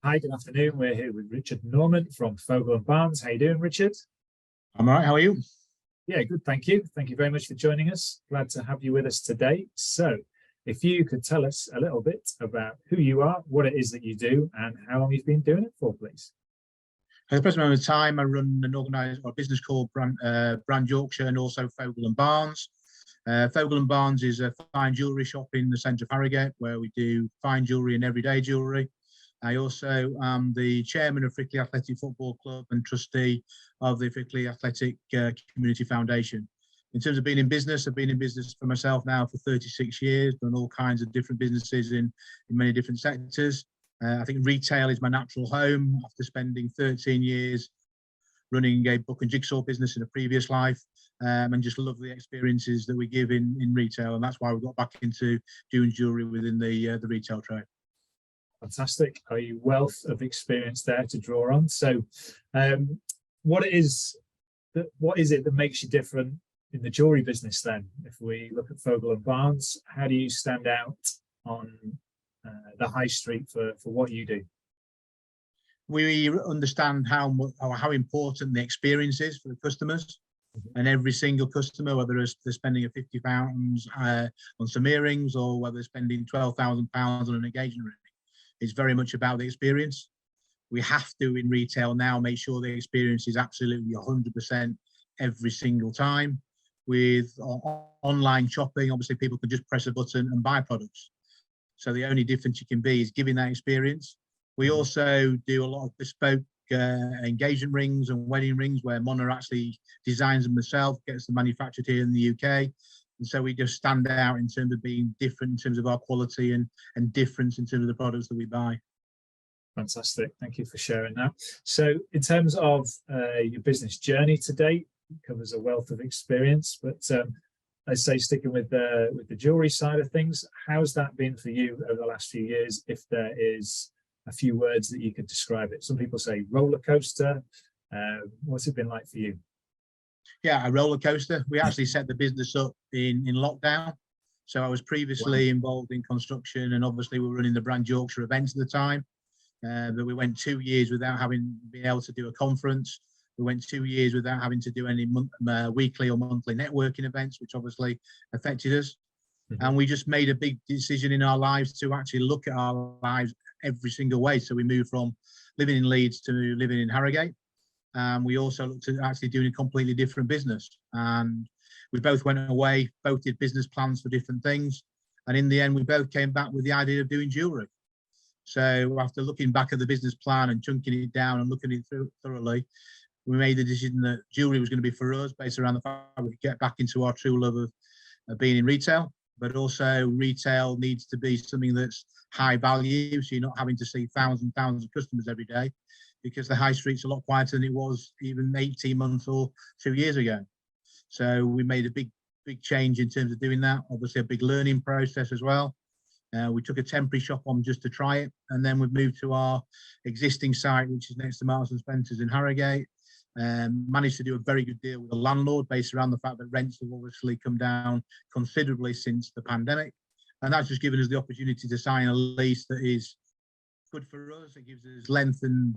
Hi, good afternoon. We're here with Richard Norman from Fogel and Barnes. How you doing, Richard? I'm all right. How are you? Yeah, good. Thank you. Thank you very much for joining us. Glad to have you with us today. So, if you could tell us a little bit about who you are, what it is that you do, and how long you've been doing it for, please. At the present moment of time, I run an organised or business called Brand Yorkshire and also Fogel and Barnes. Fogel and Barnes is a fine jewellery shop in the centre of Harrogate where we do fine jewellery and everyday jewellery. I also am the chairman of Frickley Athletic Football Club and trustee of the Frickley Athletic Community Foundation. In terms of being in business, I've been in business for myself now for 36 years, done all kinds of different businesses in many different sectors. I think retail is my natural home after spending 13 years running a book and jigsaw business in a previous life, and just love the experiences that we give in retail. And that's why we got back into doing jewellery within the retail trade. Fantastic. A wealth of experience there to draw on. So, what is it that makes you different in the jewellery business then? If we look at Fogel and Barnes, how do you stand out on the high street for what you do? We understand how important the experience is for the customers, and every single customer, whether they're spending a £50 on some earrings or whether they're spending £12,000 on an engagement ring, it's very much about the experience. We have to, in retail now, make sure the experience is absolutely 100% every single time. With online shopping, obviously people can just press a button and buy products. So the only difference you can be is giving that experience. We also do a lot of bespoke engagement rings and wedding rings where Mona actually designs them herself, gets them manufactured here in the UK. And so we just stand out in terms of being different in terms of our quality and difference in terms of the products that we buy. Fantastic. Thank you for sharing that. So in terms of your business journey to date, it covers a wealth of experience, but I say sticking with the jewellery side of things, how's that been for you over the last few years, if there is a few words that you could describe it? Some people say roller coaster. What's it been like for you? Yeah, a roller coaster. We actually set the business up in lockdown. So I was previously involved in construction, and obviously we were running the Brand Yorkshire events at the time. But we went 2 years without having been able to do a conference. We went 2 years without having to do any weekly or monthly networking events, which obviously affected us. And we just made a big decision in our lives to actually look at our lives every single way. So we moved from living in Leeds to living in Harrogate. We also looked at actually doing a completely different business. And we both went away, both did business plans for different things. And in the end, we both came back with the idea of doing jewellery. So after looking back at the business plan and chunking it down and looking at it through thoroughly, we made the decision that jewellery was going to be for us, based around the fact that we could get back into our true love of being in retail. But also retail needs to be something that's high value, so you're not having to see thousands of customers every day, because the high street's a lot quieter than it was even 18 months or 2 years ago. So we made a big change in terms of doing that. Obviously a big learning process as well. We took a temporary shop on just to try it, and then we've moved to our existing site, which is next to Marks and Spencer's in Harrogate. Managed to do a very good deal with the landlord based around the fact that rents have obviously come down considerably since the pandemic. And that's just given us the opportunity to sign a lease that is good for us. It gives us length and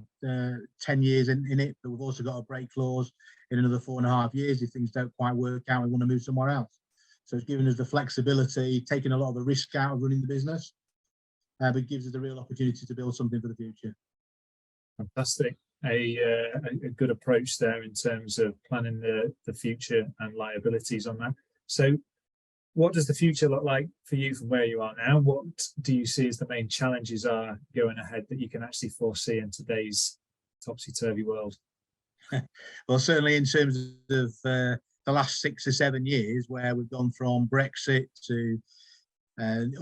10 years in it, but we've also got a break clause in another 4.5 years if things don't quite work out and we want to move somewhere else. So it's given us the flexibility, taking a lot of the risk out of running the business, but it gives us a real opportunity to build something for the future. Fantastic. A good approach there in terms of planning the future and liabilities on that. So what does the future look like for you from where you are now? What do you see as the main challenges are going ahead that you can actually foresee in today's topsy-turvy world? Well, certainly in terms of the last 6 or 7 years, where we've gone from Brexit to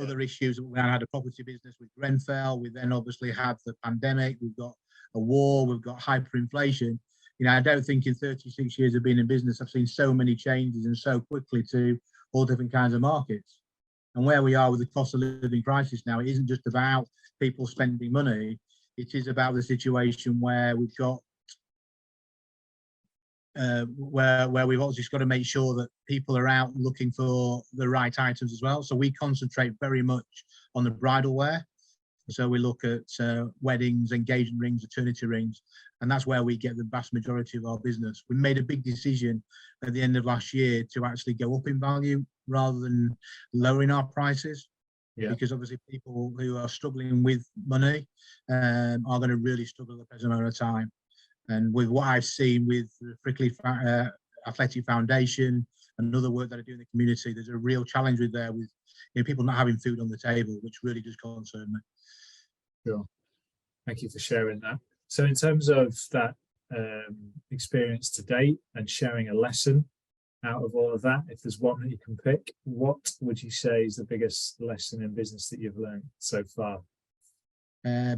other issues. We had a property business with Grenfell. We then obviously had the pandemic. We've got a war. We've got hyperinflation. You know, I don't think in 36 years of being in business, I've seen so many changes and so quickly to all different kinds of markets. And where we are with the cost of living crisis now, it isn't just about people spending money. It is about the situation where we've got where we've also just got to make sure that people are out looking for the right items as well. So we concentrate very much on the bridal wear. So we look at weddings, engagement rings, eternity rings, and that's where we get the vast majority of our business. We made a big decision at the end of last year to actually go up in value rather than lowering our prices. Yeah. Because obviously people who are struggling with money are going to really struggle at the present amount of time. And with what I've seen with the Frickley Athletic Foundation and other work that I do in the community, there's a real challenge with there with people not having food on the table, which really does concern me. Sure. Thank you for sharing that. So in terms of that experience to date and sharing a lesson out of all of that, if there's one that you can pick, what would you say is the biggest lesson in business that you've learned so far?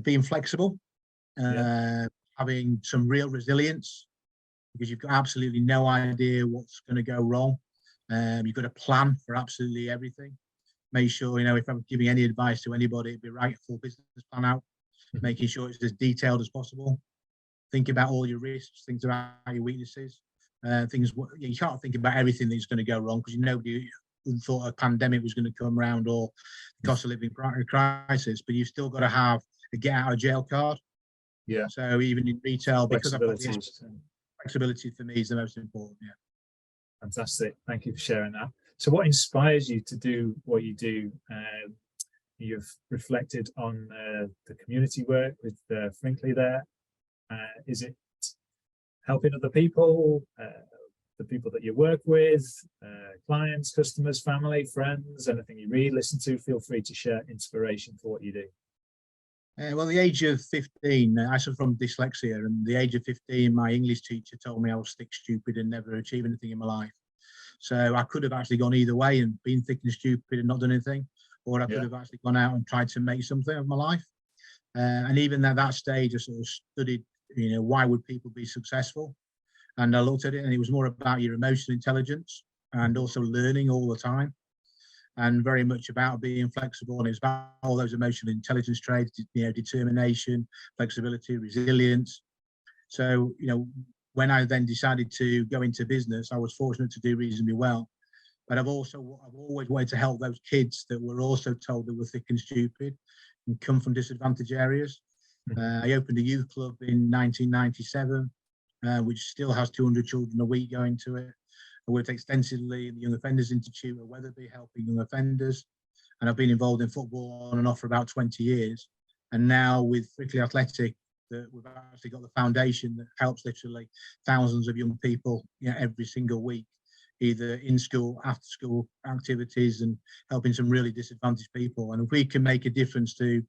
Being flexible, having some real resilience, because you've got absolutely no idea what's going to go wrong. You've got a plan for absolutely everything. Make sure, if I'm giving any advice to anybody, it'd be write a full business plan out, making sure it's as detailed as possible. Think about all your risks, think about your weaknesses. You can't think about everything that's going to go wrong because nobody thought a pandemic was going to come around or the cost of living crisis, but you've still got to have a get out of jail card. Yeah. So even in retail, because flexibility for me is the most important. Yeah. Fantastic. Thank you for sharing that. So what inspires you to do what you do? You've reflected on the community work with Frickley there. Is it helping other people, the people that you work with, clients, customers, family, friends, anything you read, listen to? Feel free to share inspiration for what you do. Well, the age of 15, I suffer from dyslexia, and the age of 15, my English teacher told me I was thick, stupid, and never achieve anything in my life. So I could have actually gone either way and been thick and stupid and not done anything, or I could have actually gone out and tried to make something of my life. And even at that stage, I sort of studied, why would people be successful? And I looked at it, and it was more about your emotional intelligence and also learning all the time, and very much about being flexible. And it's about all those emotional intelligence traits, determination, flexibility, resilience. So, when I then decided to go into business, I was fortunate to do reasonably well. But I've always wanted to help those kids that were also told they were thick and stupid and come from disadvantaged areas. I opened a youth club in 1997, which still has 200 children a week going to it. I worked extensively in the Young Offenders Institute at Wetherby, helping young offenders. And I've been involved in football on and off for about 20 years. And now with Frickley Athletic, we've actually got the foundation that helps literally thousands of young people every single week, either in school, after school activities, and helping some really disadvantaged people. And if we can make a difference to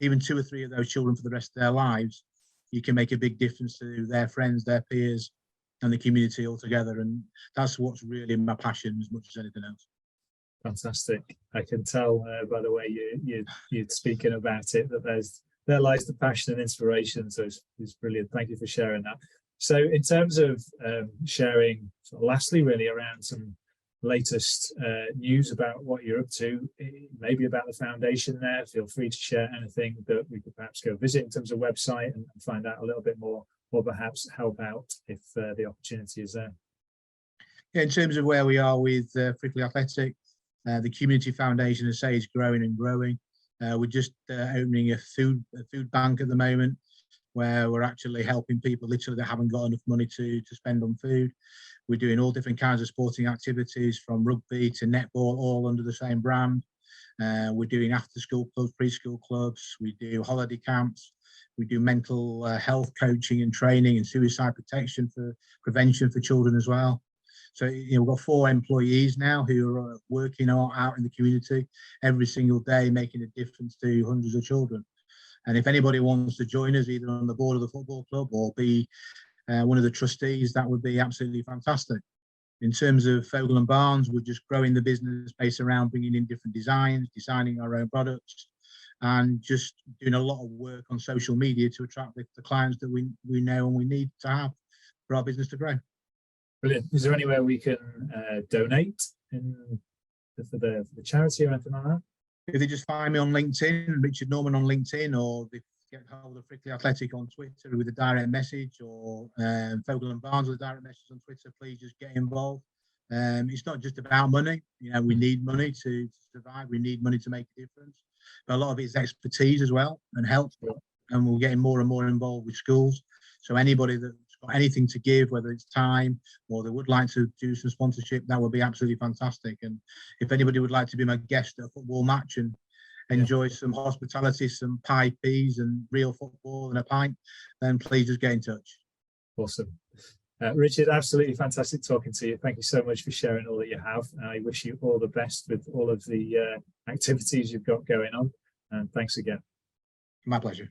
even 2 or 3 of those children for the rest of their lives, you can make a big difference to their friends, their peers, and the community altogether. And that's what's really my passion as much as anything else. Fantastic. I can tell by the way you're speaking about it that there lies the passion and inspiration. So it's brilliant. Thank you for sharing that. So in terms of sharing, lastly, really around some latest news about what you're up to, maybe about the foundation there, feel free to share anything that we could perhaps go visit in terms of website and find out a little bit more, or perhaps help out if the opportunity is there. Yeah, in terms of where we are with Frickley Athletic, the community foundation, as I say, is growing and growing. We're just opening a food bank at the moment, where we're actually helping people literally that haven't got enough money to spend on food. We're doing all different kinds of sporting activities, from rugby to netball, all under the same brand. We're doing after-school clubs, preschool clubs. We do holiday camps. We do mental health coaching and training and suicide protection for prevention for children as well. So, we've got 4 employees now who are working out in the community every single day, making a difference to hundreds of children. And if anybody wants to join us, either on the board of the football club or be one of the trustees, that would be absolutely fantastic. In terms of Fogel and Barnes, we're just growing the business based around bringing in different designs, designing our own products, and just doing a lot of work on social media to attract the clients that we know and we need to have for our business to grow. Brilliant. Is there anywhere we can donate for the charity or anything like that? If they just find me on LinkedIn, Richard Norman on LinkedIn, or they get hold of Frickley Athletic on Twitter with a direct message, or Fogel and Barnes with a direct message on Twitter, please just get involved. It's not just about money. We need money to survive. We need money to make a difference. but a lot of it is expertise as well and help. And we're getting more and more involved with schools. So anybody that's got anything to give, whether it's time or they would like to do some sponsorship, that would be absolutely fantastic. And if anybody would like to be my guest at a football match and enjoy some hospitality, some pie, peas and real football and a pint, then please just get in touch. Awesome. Richard, absolutely fantastic talking to you. Thank you so much for sharing all that you have. I wish you all the best with all of the activities you've got going on. And thanks again. My pleasure.